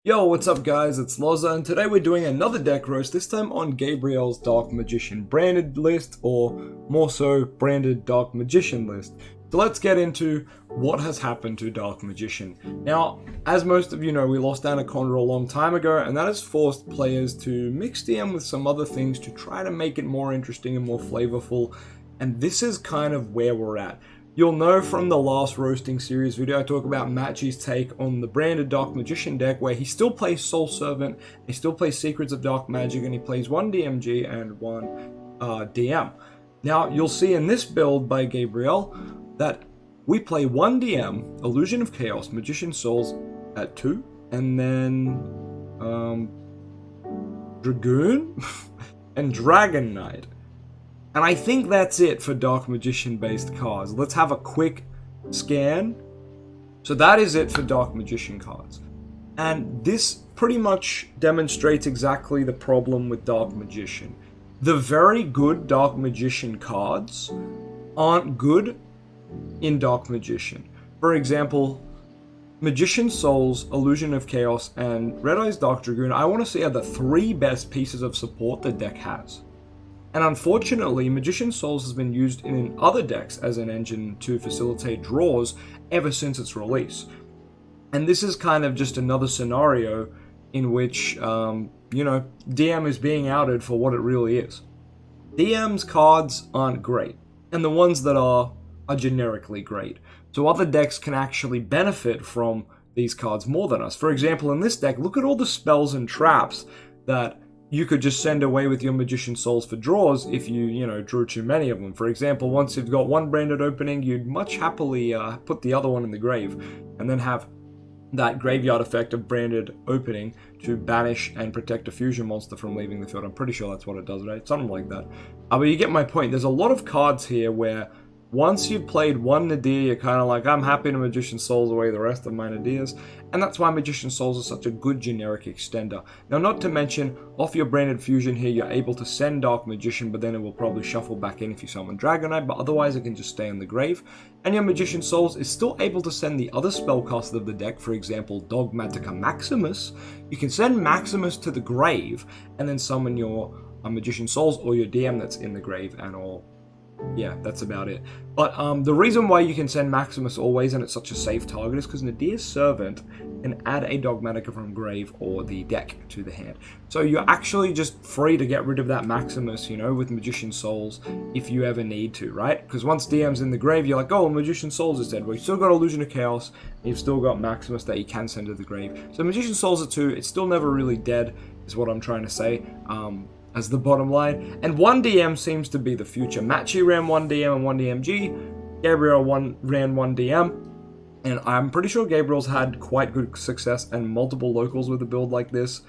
Yo, what's up guys, it's Loza, and today we're doing another deck roast, this time on Gabriel's Dark Magician branded list, or more so, branded Dark Magician list. So let's get into what has happened to Dark Magician. Now, as most of you know, we lost Anaconda a long time ago, and that has forced players to mix DM with some other things to try to make it more interesting and more flavorful, and this is kind of where we're at. You'll know from the last roasting series video I talk about Matchy's take on the branded Dark Magician deck, where he still plays Soul Servant, he still plays Secrets of Dark Magic, and he plays one DMG and one DM. Now, you'll see in this build by Gabriel that we play one DM, Illusion of Chaos, Magician Souls at 2, and then Dragoon and Dragon Knight. And I think that's it for Dark Magician based cards. Let's have a quick scan. So that is it for Dark Magician cards. And this pretty much demonstrates exactly the problem with Dark Magician. The very good Dark Magician cards aren't good in Dark Magician. For example, Magician Souls, Illusion of Chaos, and Red Eyes Dark Dragoon, I want to see are the three best pieces of support the deck has. And unfortunately, Magician Souls has been used in other decks as an engine to facilitate draws ever since its release. And this is kind of just another scenario in which, DM is being outed for what it really is. DM's cards aren't great, and the ones that are generically great. So other decks can actually benefit from these cards more than us. For example, in this deck, look at all the spells and traps that you could just send away with your Magician Souls for draws if you drew too many of them. For example, once you've got one branded opening, you'd much happily put the other one in the grave, and then have that graveyard effect of branded opening to banish and protect a fusion monster from leaving the field. I'm pretty sure that's what it does, right? Something like that. But you get my point. There's a lot of cards here where once you've played one Nadir, you're kind of like, I'm happy to Magician Souls away the rest of my Nadirs. And that's why Magician Souls is such a good generic extender. Now, not to mention, off your branded fusion here, you're able to send Dark Magician, but then it will probably shuffle back in if you summon Dragon Knight, but otherwise it can just stay in the grave. And your Magician Souls is still able to send the other spellcasters of the deck, for example, Dogmatica Maximus. You can send Maximus to the grave, and then summon your Magician Souls or your DM that's in the grave and all. Yeah, that's about it. But the reason why you can send Maximus always and it's such a safe target is because Nadir's Servant can add a Dogmatica from grave or the deck to the hand. So you're actually just free to get rid of that Maximus, with Magician Souls if you ever need to, right? Because once DM's in the grave, you're like, oh, Magician Souls is dead. Well, you've still got Illusion of Chaos, and you've still got Maximus that you can send to the grave. So Magician Souls are 2, it's still never really dead, is what I'm trying to say. As the bottom line. And one DM seems to be the future. Matchy ran one DM and one DMG. Gabriel ran one DM. And I'm pretty sure Gabriel's had quite good success and multiple locals with a build like this.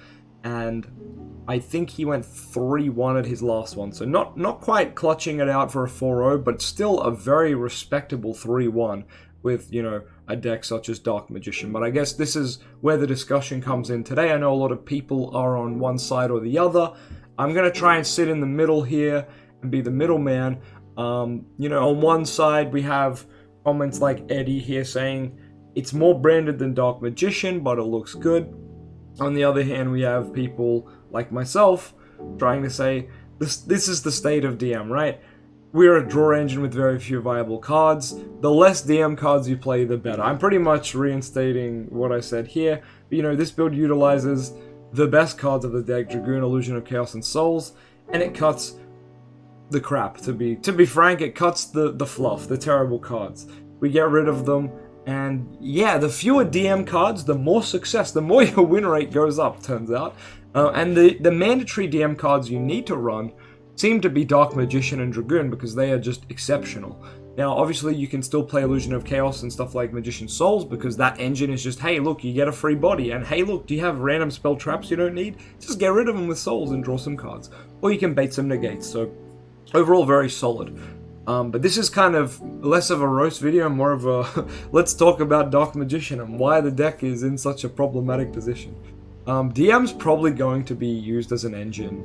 And I think he went 3-1 at his last one. So not quite clutching it out for a 4-0, but still a very respectable 3-1 with, a deck such as Dark Magician. But I guess this is where the discussion comes in today. I know a lot of people are on one side or the other. I'm going to try and sit in the middle here and be the middleman. On one side we have comments like Eddie here saying it's more branded than Dark Magician, but it looks good. On the other hand, we have people like myself trying to say this is the state of DM, right? We're a draw engine with very few viable cards. The less DM cards you play, the better. I'm pretty much reinstating what I said here. But, this build utilizes the best cards of the deck, Dragoon, Illusion of Chaos, and Souls, and it cuts the crap. To be frank, it cuts the fluff, the terrible cards. We get rid of them, and yeah, the fewer DM cards, the more success, the more your win rate goes up, turns out. And the mandatory DM cards you need to run seem to be Dark Magician and Dragoon, because they are just exceptional. Now, obviously, you can still play Illusion of Chaos and stuff like Magician Souls, because that engine is just, hey, look, you get a free body, and hey, look, do you have random spell traps you don't need? Just get rid of them with Souls and draw some cards. Or you can bait some negates, so overall, very solid. But this is kind of less of a roast video, more of a let's talk about Dark Magician and why the deck is in such a problematic position. DM's probably going to be used as an engine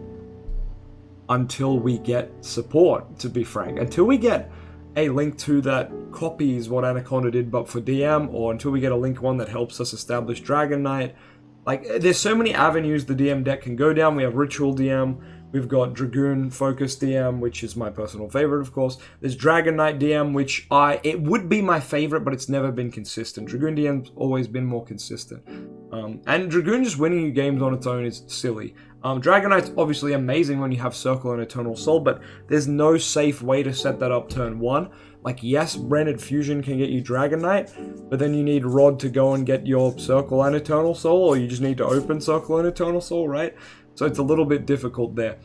until we get support, to be frank. Until we get a link to that copies what Anaconda did but for DM, or until we get a link one that helps us establish Dragon Knight. Like, there's so many avenues the DM deck can go down. We have Ritual DM, we've got Dragoon Focus DM, which is my personal favorite, of course. There's Dragon Knight DM, which it would be my favorite, but it's never been consistent. Dragoon DM's always been more consistent. And Dragoon just winning you games on its own is silly. Dragon Knight's obviously amazing when you have Circle and Eternal Soul, but there's no safe way to set that up turn 1. Like, yes, Branded Fusion can get you Dragon Knight, but then you need Rod to go and get your Circle and Eternal Soul, or you just need to open Circle and Eternal Soul, right? So it's a little bit difficult there.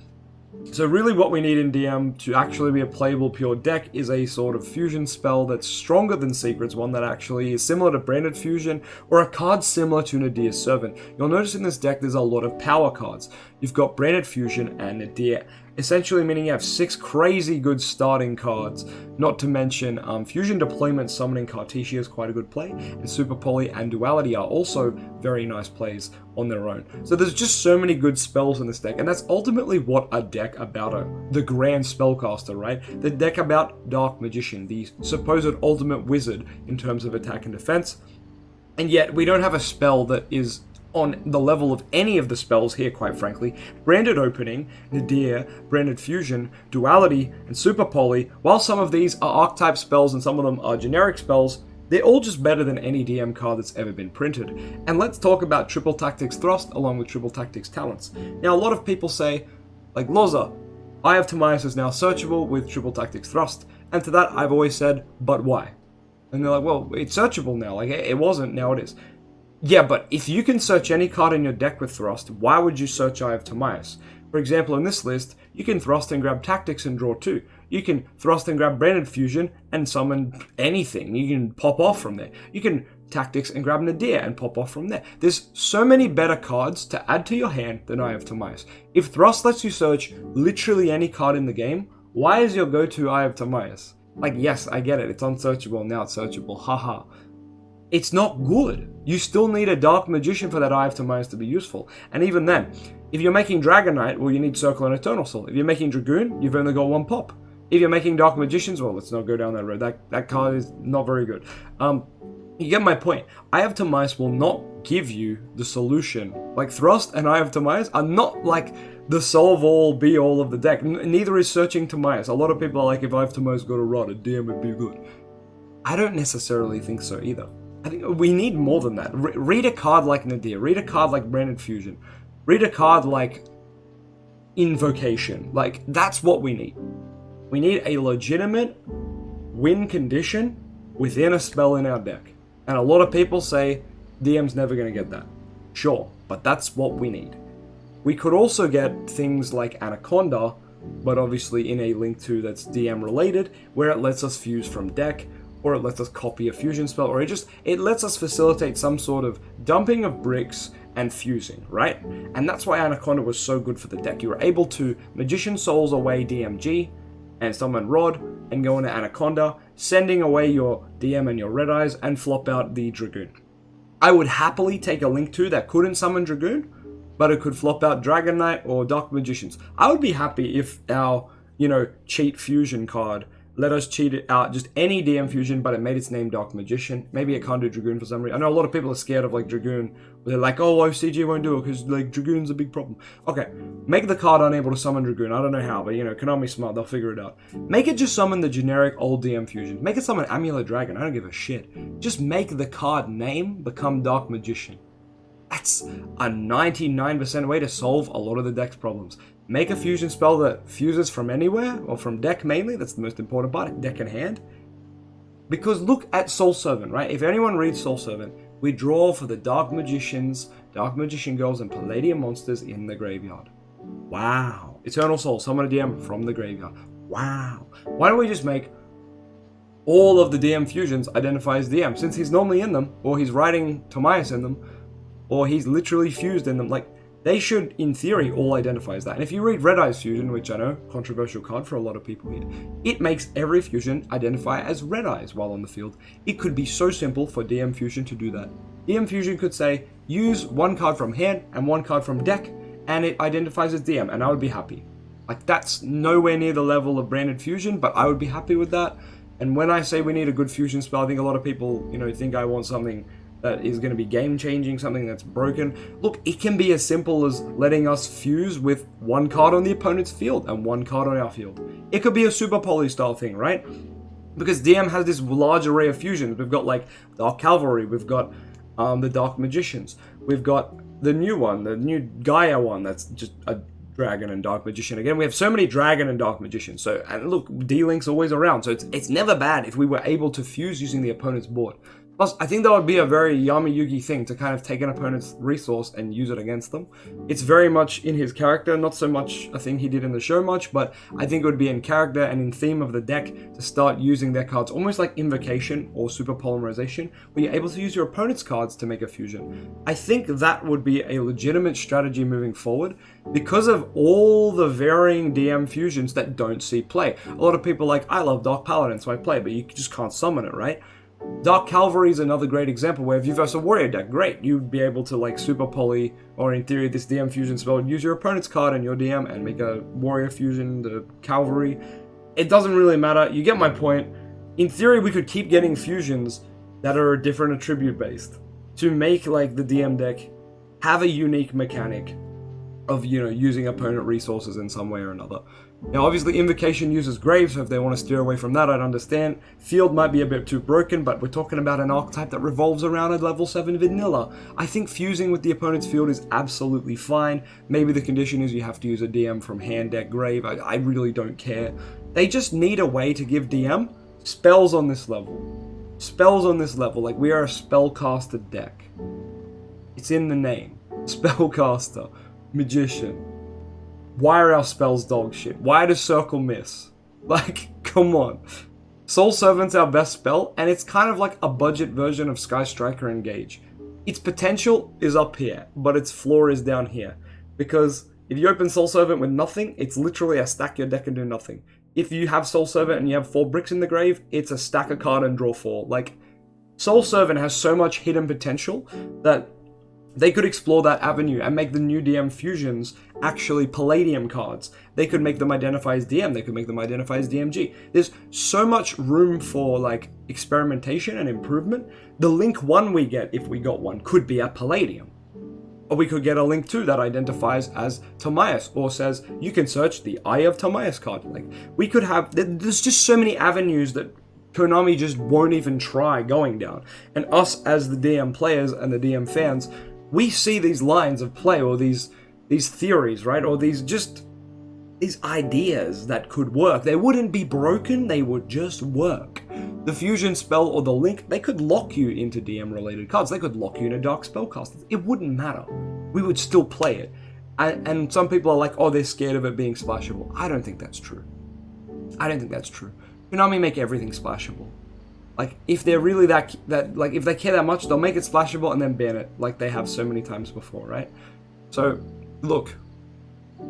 So really what we need in DM to actually be a playable pure deck is a sort of fusion spell that's stronger than Secrets, one that actually is similar to Branded Fusion, or a card similar to Nadir's Servant. You'll notice in this deck there's a lot of power cards. You've got Branded Fusion and Nadir, essentially meaning you have 6 crazy good starting cards, not to mention Fusion Deployment summoning Cartesia is quite a good play, and Super Poly and Duality are also very nice plays on their own. So there's just so many good spells in this deck, and that's ultimately what a deck about the Grand Spellcaster, right? The deck about Dark Magician, the supposed ultimate wizard in terms of attack and defense, and yet we don't have a spell that is on the level of any of the spells here, quite frankly. Branded Opening, Nadir, Branded Fusion, Duality, and Super Poly, while some of these are archetype spells and some of them are generic spells, they're all just better than any DM card that's ever been printed. And let's talk about Triple Tactics Thrust along with Triple Tactics Talents. Now, a lot of people say, like, Loza, Eye of Timaeus is now searchable with Triple Tactics Thrust. And to that, I've always said, but why? And they're like, well, it's searchable now. Like, it wasn't, now it is. Yeah, but if you can search any card in your deck with Thrust, why would you search Eye of Timaeus? For example, in this list, you can Thrust and grab Tactics and draw 2. You can Thrust and grab Branded Fusion and summon anything. You can pop off from there. You can Tactics and grab Nadir and pop off from there. There's so many better cards to add to your hand than Eye of Timaeus. If Thrust lets you search literally any card in the game, why is your go-to Eye of Timaeus? Like, yes, I get it, it's unsearchable, now it's searchable, haha. It's not good. You still need a Dark Magician for that Eye of Timaeus to be useful. And even then, if you're making Dragon Knight, well, you need Circle and Eternal Soul. If you're making Dragoon, you've only got 1 pop. If you're making Dark Magicians, well, let's not go down that road. That card is not very good. You get my point. Eye of Timaeus will not give you the solution. Like, Thrust and Eye of Timaeus are not like the solve-all, be-all of the deck. Neither is Searching Timaeus. A lot of people are like, if Eye of Timaeus got a rod, a DM would be good. I don't necessarily think so either. I think we need more than that. Read a card like Nadir. Read a card like Branded Fusion. Read a card like Invocation. Like, that's what we need. We need a legitimate win condition within a spell in our deck. And a lot of people say DM's never going to get that. Sure, but that's what we need. We could also get things like Anaconda, but obviously in a link to that's DM related, where it lets us fuse from deck, or it lets us copy a fusion spell, or it lets us facilitate some sort of dumping of bricks and fusing, right? And that's why Anaconda was so good for the deck. You were able to Magician Souls away DMG, and summon Rod, and go into Anaconda, sending away your DM and your Red Eyes, and flop out the Dragoon. I would happily take a Link 2 that couldn't summon Dragoon, but it could flop out Dragon Knight or Dark Magicians. I would be happy if our, cheat fusion card let us cheat it out, just any DM fusion, but it made its name Dark Magician. Maybe it can't do Dragoon for some reason. I know a lot of people are scared of, Dragoon. They're like, oh, OCG won't do it because, Dragoon's a big problem. Okay, make the card unable to summon Dragoon. I don't know how, but, Konami's smart. They'll figure it out. Make it just summon the generic old DM fusion. Make it summon Amulet Dragon. I don't give a shit. Just make the card name become Dark Magician. That's a 99% way to solve a lot of the deck's problems. Make a fusion spell that fuses from anywhere, or from deck mainly, that's the most important part, deck in hand. Because look at Soul Servant, right? If anyone reads Soul Servant, we draw for the Dark Magicians, Dark Magician Girls, and Palladium monsters in the graveyard. Wow. Eternal Soul, summon a DM from the graveyard. Wow. Why don't we just make all of the DM fusions identify as DM, since he's normally in them, or he's writing Timaeus in them, or he's literally fused in them, they should, in theory, all identify as that. And if you read Red Eyes Fusion, which I know, controversial card for a lot of people here, it makes every fusion identify as Red Eyes while on the field. It could be so simple for DM Fusion to do that. DM Fusion could say, use 1 card from hand and 1 card from deck, and it identifies as DM, and I would be happy. That's nowhere near the level of Branded Fusion, but I would be happy with that. And when I say we need a good fusion spell, I think a lot of people, think I want something that is going to be game-changing, something that's broken. Look, it can be as simple as letting us fuse with one card on the opponent's field and one card on our field. It could be a Super Poly style thing, right? Because DM has this large array of fusions. We've got like Dark Cavalry, we've got the Dark Magicians, we've got the new one, the new Gaia one that's just a Dragon and Dark Magician. Again, we have so many Dragon and Dark Magicians. So, and look, D-Link's always around. So it's never bad if we were able to fuse using the opponent's board. Plus, I think that would be a very Yami Yugi thing to kind of take an opponent's resource and use it against them. It's very much in his character, not so much a thing he did in the show much, but I think it would be in character and in theme of the deck to start using their cards almost like Invocation or Super Polymerization, where you're able to use your opponent's cards to make a fusion. I think that would be a legitimate strategy moving forward because of all the varying DM fusions that don't see play. A lot of people are like, I love Dark Paladin, so I play, but you just can't summon it, right? Dark Cavalry is another great example where if you verse a warrior deck, great, you'd be able to like Super Poly, or in theory this DM fusion spell, use your opponent's card and your DM and make a warrior fusion, the cavalry. It doesn't really matter, you get my point. In theory we could keep getting fusions that are different attribute based to make like the DM deck have a unique mechanic of, you know, using opponent resources in some way or another. Now, obviously, Invocation uses Grave, so if they want to steer away from that, I'd understand. Field might be a bit too broken, but we're talking about an archetype that revolves around a level 7 vanilla. I think fusing with the opponent's field is absolutely fine. Maybe the condition is you have to use a DM from hand deck Grave. I really don't care. They just need a way to give DM spells on this level. Spells on this level. Like, we are a spellcaster deck. It's in the name. Spellcaster. Magician. Why are our spells dog shit? Why does Circle miss? Like, come on. Soul Servant's our best spell, and it's kind of like a budget version of Sky Striker Engage. Its potential is up here, but its floor is down here. Because if you open Soul Servant with nothing, it's literally a stack your deck and do nothing. If you have Soul Servant and you have 4 bricks in the grave, it's a stack a card and draw 4. Like, Soul Servant has so much hidden potential that they could explore that avenue and make the new DM fusions actually Palladium cards. They could make them identify as DM, they could make them identify as DMG. There's so much room for like experimentation and improvement. The Link 1 we get, if we got one, could be at Palladium. Or we could get a Link 2 that identifies as Timaeus, or says, you can search the Eye of Timaeus card. Like, we could have, there's just so many avenues that Konami just won't even try going down. And us as the DM players and the DM fans, we see these lines of play, or these theories, right? Or these ideas that could work. They wouldn't be broken, they would just work. The fusion spell or the link, they could lock you into DM related cards. They could lock you into Dark Spellcasters. It wouldn't matter. We would still play it. And some people are like, oh, they're scared of it being splashable. I don't think that's true. I don't think that's true. Konami make everything splashable. Like, if they're really that like, if they care that much, they'll make it splashable and then ban it, like they have so many times before, right? So, look,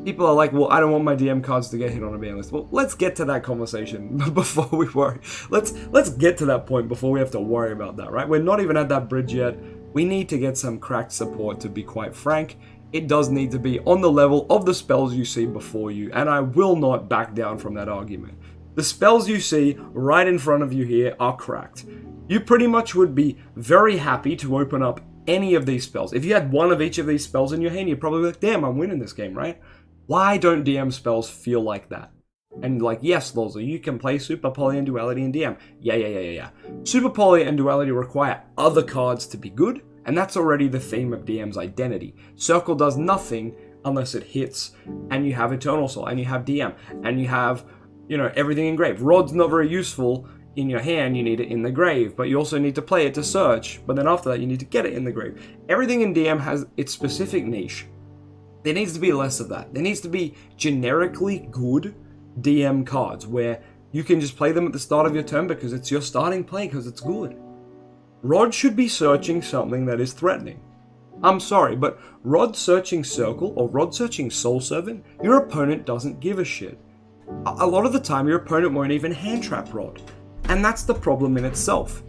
people are like, well, I don't want my DM cards to get hit on a ban list. Well, let's get to that conversation before we worry. Let's get to that point before we have to worry about that, right? We're not even at that bridge yet. We need to get some cracked support, to be quite frank. It does need to be on the level of the spells you see before you, and I will not back down from that argument. The spells you see right in front of you here are cracked. You pretty much would be very happy to open up any of these spells. If you had one of each of these spells in your hand, you'd probably be like, damn, I'm winning this game, right? Why don't DM spells feel like that? And like, yes, Loza, you can play Super Poly and Duality in DM. Yeah. Super Poly and Duality require other cards to be good, and that's already the theme of DM's identity. Circle does nothing unless it hits, and you have Eternal Soul, and you have DM, and you have, you know, everything in grave. Rod's not very useful in your hand, you need it in the grave, but you also need to play it to search, but then after that you need to get it in the grave. Everything in DM has its specific niche. There needs to be less of that. There needs to be generically good DM cards where you can just play them at the start of your turn because it's your starting play, because it's good. Rod should be searching something that is threatening. I'm sorry, but Rod searching Circle or Rod searching Soul Servant, your opponent doesn't give a shit. A lot of the time, your opponent won't even hand trap Rod. And that's the problem in itself.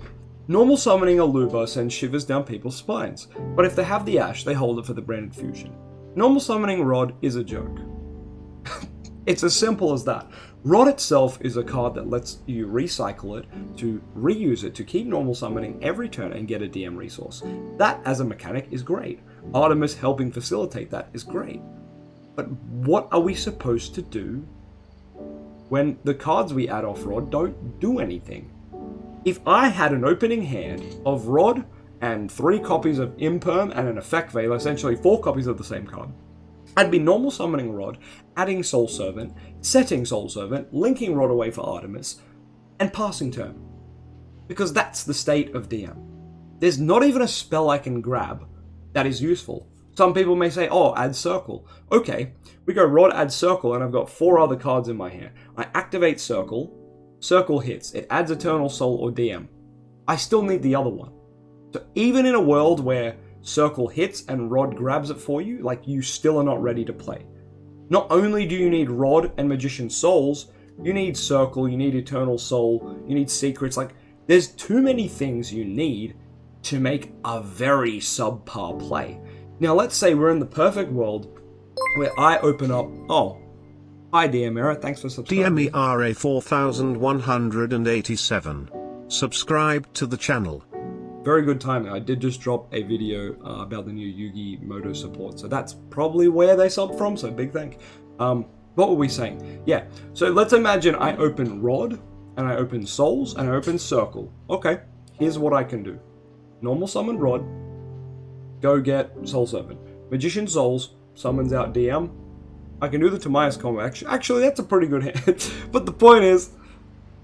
Normal summoning a Luba sends shivers down people's spines, but if they have the Ash, they hold it for the branded fusion. Normal summoning Rod is a joke. It's as simple as that. Rod itself is a card that lets you recycle it, to reuse it, to keep normal summoning every turn and get a DM resource. That, as a mechanic, is great. Artemis helping facilitate that is great. But what are we supposed to do when the cards we add off Rod don't do anything? If I had an opening hand of Rod and 3 copies of Imperm and an Effect Veil, essentially 4 copies of the same card, I'd be normal summoning Rod, adding Soul Servant, setting Soul Servant, linking Rod away for Artemis, and passing turn. Because that's the state of DM. There's not even a spell I can grab that is useful. Some people may say, oh, add Circle. Okay, we go Rod, add Circle, and I've got 4 other cards in my hand. I activate Circle, Circle hits, it adds Eternal Soul or DM. I still need the other one. So even in a world where Circle hits and Rod grabs it for you, like, you still are not ready to play. Not only do you need Rod and Magician Souls, you need Circle, you need Eternal Soul, you need Secrets. Like, there's too many things you need to make a very subpar play. Now, let's say we're in the perfect world where I open up... Oh, hi DM Era, thanks for subscribing. DMERA 4187. Subscribe to the channel. Very good timing. I did just drop a video about the new Yugi Moto support, so that's probably where they sub from, so big thank. What were we saying? Yeah, so let's imagine I open Rod, and I open Souls, and I open Circle. Okay, here's what I can do. Normal summon Rod, go get Soul Servant. Magician Souls, summons out DM. I can do the Timaeus combo. Actually, that's a pretty good hand. But the point is,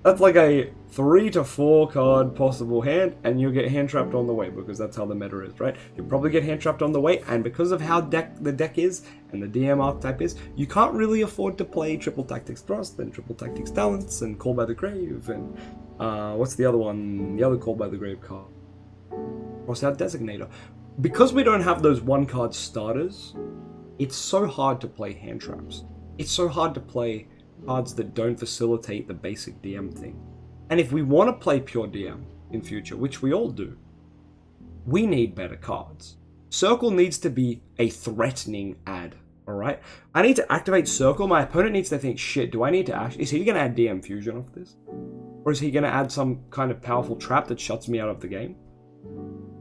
that's like a 3 to 4 card possible hand, and you'll get hand trapped on the way, because that's how the meta is, right? You'll probably get hand trapped on the way, and because of how the deck is, and the DM archetype is, you can't really afford to play Triple Tactics Thrust, and Triple Tactics Talents, and Call by the Grave, and what's the other one? The other Call by the Grave card. Crossout Designator. Because we don't have those 1-card starters, it's so hard to play hand traps. It's so hard to play cards that don't facilitate the basic DM thing. And if we want to play pure DM in future, which we all do, we need better cards. Circle needs to be a threatening add, alright? I need to activate Circle, my opponent needs to think, shit, do I need to is he going to add DM Fusion off this? Or is he going to add some kind of powerful trap that shuts me out of the game?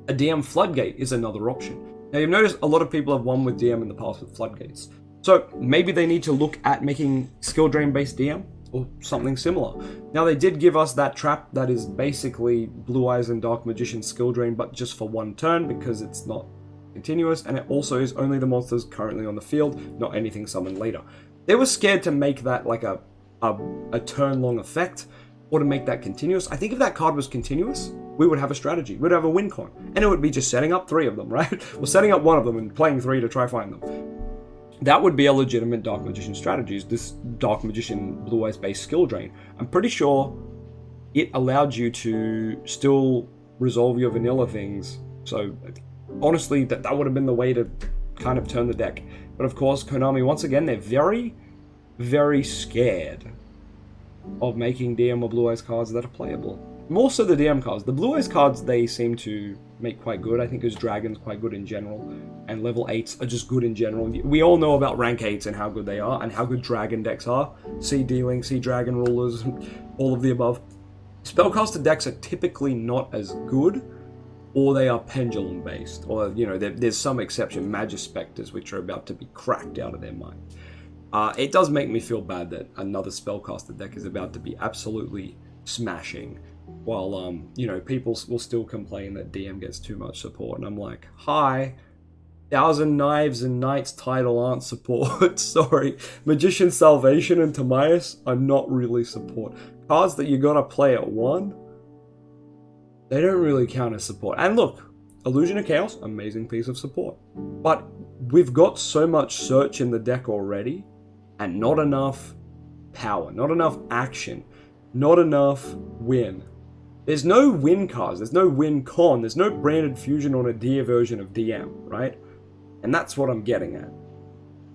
A DM Floodgate is another option. Now you've noticed a lot of people have won with DM in the past with Floodgates. So maybe they need to look at making skill drain based DM or something similar. Now they did give us that trap that is basically Blue Eyes and Dark Magician skill drain, but just for 1 turn because it's not continuous, and it also is only the monsters currently on the field, not anything summoned later. They were scared to make that like a turn long effect or to make that continuous. I think if that card was continuous, we would have a strategy. We'd have a win con, and it would be just setting up 3 of them, right? Or setting up 1 of them and playing 3 to try find them. That would be a legitimate Dark Magician strategy, is this Dark Magician Blue Eyes based skill drain. I'm pretty sure it allowed you to still resolve your vanilla things. So honestly, that would have been the way to kind of turn the deck. But of course, Konami, once again, they're very, very scared of making DM or Blue Eyes cards that are playable. More so the DM cards. The Blue Eyes cards, they seem to make quite good. I think because Dragon's quite good in general, and level 8s are just good in general. We all know about rank 8s and how good they are, and how good Dragon decks are. See Dealing, see Dragon Rulers, all of the above. Spellcaster decks are typically not as good, or they are pendulum based, or, you know, there's some exception, Magispectors, which are about to be cracked out of their mind. It does make me feel bad that another Spellcaster deck is about to be absolutely smashing, while, you know, people will still complain that DM gets too much support, and I'm like, hi, Thousand Knives and Knights title aren't support, sorry. Magician Salvation and Timaeus are not really support. Cards that you gotta play at 1, they don't really count as support. And look, Illusion of Chaos, amazing piece of support. But we've got so much search in the deck already, and not enough power, not enough action, not enough win. There's no win cards, there's no win con, there's no branded fusion on a dear version of DM, right? And that's what I'm getting at.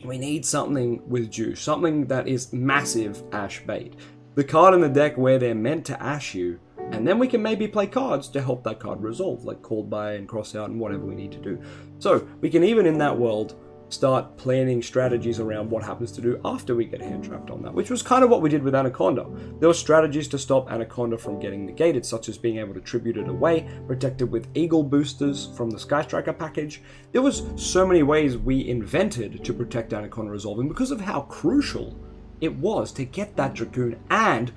We need something with juice, something that is massive Ash bait. The card in the deck where they're meant to Ash you, and then we can maybe play cards to help that card resolve, like Called By and Cross Out and whatever we need to do. So, we can even in that world start planning strategies around what happens to do after we get hand trapped on that, which was kind of what we did with Anaconda. There were strategies to stop Anaconda from getting negated, such as being able to tribute it away, protected with Eagle boosters from the Sky Striker package. There was so many ways we invented to protect Anaconda resolving because of how crucial it was to get that Dragoon, and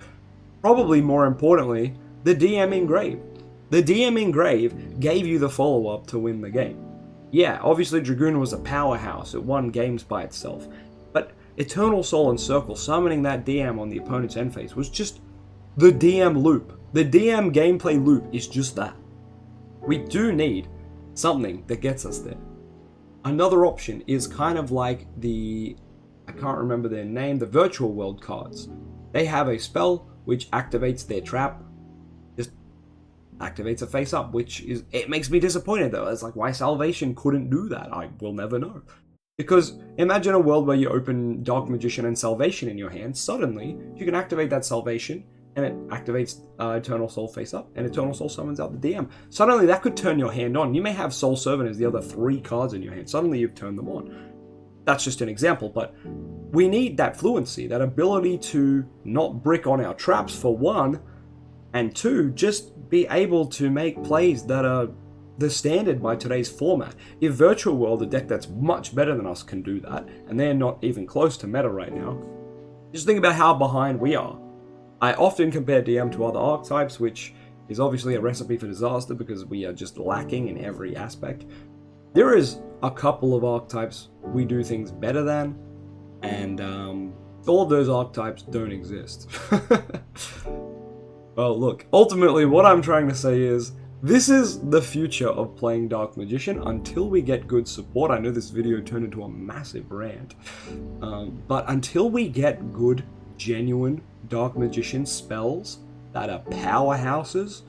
probably more importantly, the DM Engrave. The DM Engrave gave you the follow-up to win the game. Yeah, obviously Dragoon was a powerhouse, it won games by itself, but Eternal Soul and Circle summoning that DM on the opponent's end phase was just the DM loop. The DM gameplay loop is just that. We do need something that gets us there. Another option is kind of like I can't remember their name, the Virtual World cards. They have a spell which activates their trap, activates a face up, it makes me disappointed though. It's like, why Salvation couldn't do that, I will never know. Because imagine a world where you open Dark Magician and Salvation in your hand, suddenly you can activate that Salvation and it activates Eternal Soul face up, and Eternal Soul summons out the DM. Suddenly that could turn your hand on. You may have Soul Servant as the other 3 cards in your hand, suddenly you've turned them on. That's just an example, but we need that fluency, that ability to not brick on our traps for one, and 2, just be able to make plays that are the standard by today's format. If Virtual World, a deck that's much better than us, can do that, and they're not even close to meta right now, just think about how behind we are. I often compare DM to other archetypes, which is obviously a recipe for disaster because we are just lacking in every aspect. There is a couple of archetypes we do things better than, and all of those archetypes don't exist. Well, look, ultimately what I'm trying to say is, this is the future of playing Dark Magician until we get good support. I know this video turned into a massive rant, but until we get good, genuine Dark Magician spells that are powerhouses,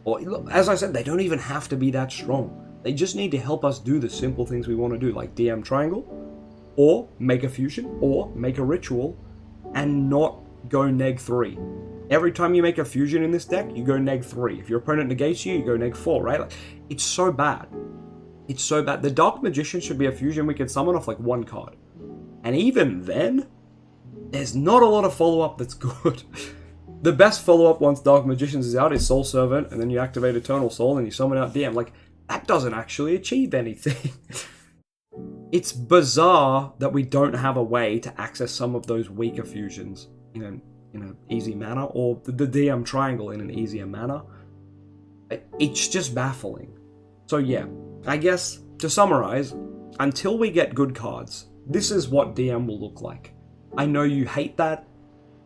or as I said, they don't even have to be that strong. They just need to help us do the simple things we want to do, like DM Triangle, or make a fusion, or make a ritual, and not go neg 3. Every time you make a fusion in this deck, you go neg 3. If your opponent negates you, you go neg 4, right? Like, it's so bad. It's so bad. The Dark Magician should be a fusion we can summon off like 1 card. And even then, there's not a lot of follow-up that's good. The best follow-up once Dark Magicians is out is Soul Servant, and then you activate Eternal Soul and you summon out DM. Like, that doesn't actually achieve anything. It's bizarre that we don't have a way to access some of those weaker fusions in an easy manner, or the DM Triangle in an easier manner. It's just baffling. So yeah, I guess to summarize, until we get good cards, this is what DM will look like. I know you hate that.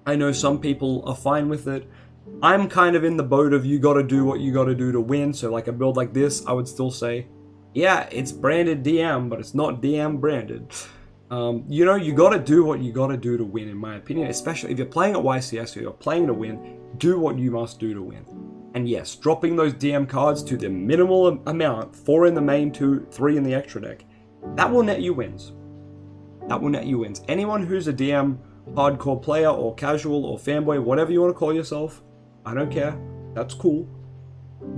I know some people are fine with it. I'm kind of in the boat of you gotta do what you gotta do to win, so like a build like this, I would still say, yeah, it's branded DM, but it's not DM branded. You gotta do what you gotta do to win, in my opinion, especially if you're playing at YCS or you're playing to win, do what you must do to win. And yes, dropping those DM cards to the minimal amount, 4 in the main, 2, 3 in the extra deck, that will net you wins. That will net you wins. Anyone who's a DM hardcore player or casual or fanboy, whatever you want to call yourself, I don't care, that's cool.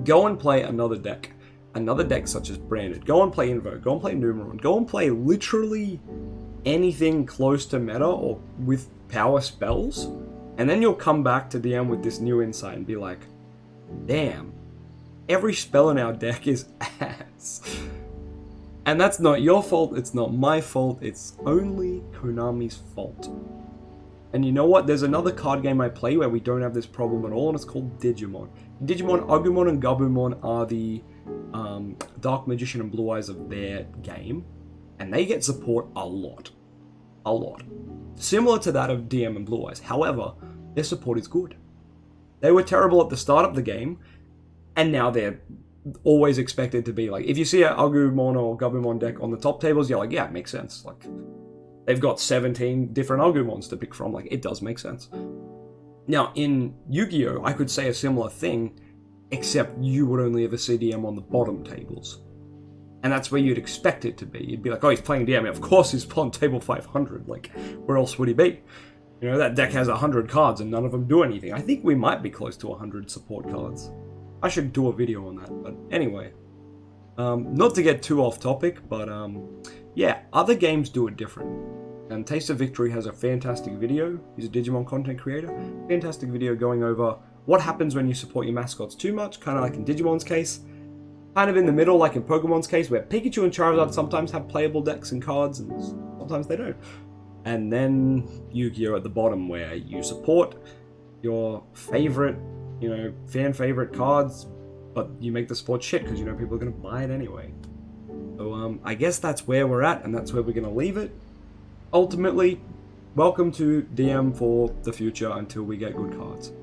Go and play another deck. Another deck such as Branded. Go and play Invoke, go and play Numeron, go and play literally anything close to meta or with power spells, and then you'll come back to DM with this new insight and be like, damn, every spell in our deck is ass. And that's not your fault, it's not my fault, it's only Konami's fault. And you know what? There's another card game I play where we don't have this problem at all, and it's called Digimon. Digimon, Agumon, and Gabumon are the Dark Magician and Blue Eyes of their game, and they get support a lot. A lot. Similar to that of DM and Blue Eyes. However, their support is good. They were terrible at the start of the game, and now they're always expected to be like, if you see an Agumon or Gabumon deck on the top tables, you're like, yeah, it makes sense. Like, they've got 17 different Agumons to pick from. Like, it does make sense. Now, in Yu-Gi-Oh, I could say a similar thing, except you would only ever see DM on the bottom tables. And that's where you'd expect it to be. You'd be like, oh, he's playing DM. Of course he's on table 500. Like, where else would he be? You know, that deck has 100 cards and none of them do anything. I think we might be close to 100 support cards. I should do a video on that. But anyway, not to get too off topic, but yeah, other games do it different. And Taste of Victory has a fantastic video. He's a Digimon content creator. Fantastic video going over what happens when you support your mascots too much, kind of like in Digimon's case. Kind of in the middle, like in Pokemon's case, where Pikachu and Charizard sometimes have playable decks and cards, and sometimes they don't. And then Yu-Gi-Oh! At the bottom, where you support your favorite, fan favorite cards, but you make the support shit because you know people are going to buy it anyway. So I guess that's where we're at, and that's where we're going to leave it. Ultimately, welcome to DM for the future until we get good cards.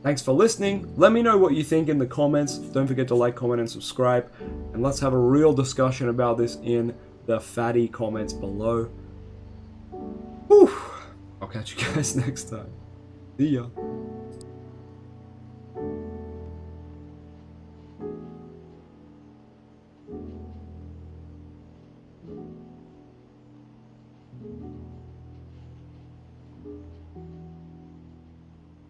Thanks for listening. Let me know what you think in the comments. Don't forget to like, comment, and subscribe. And let's have a real discussion about this in the fatty comments below. Whew. I'll catch you guys next time. See ya.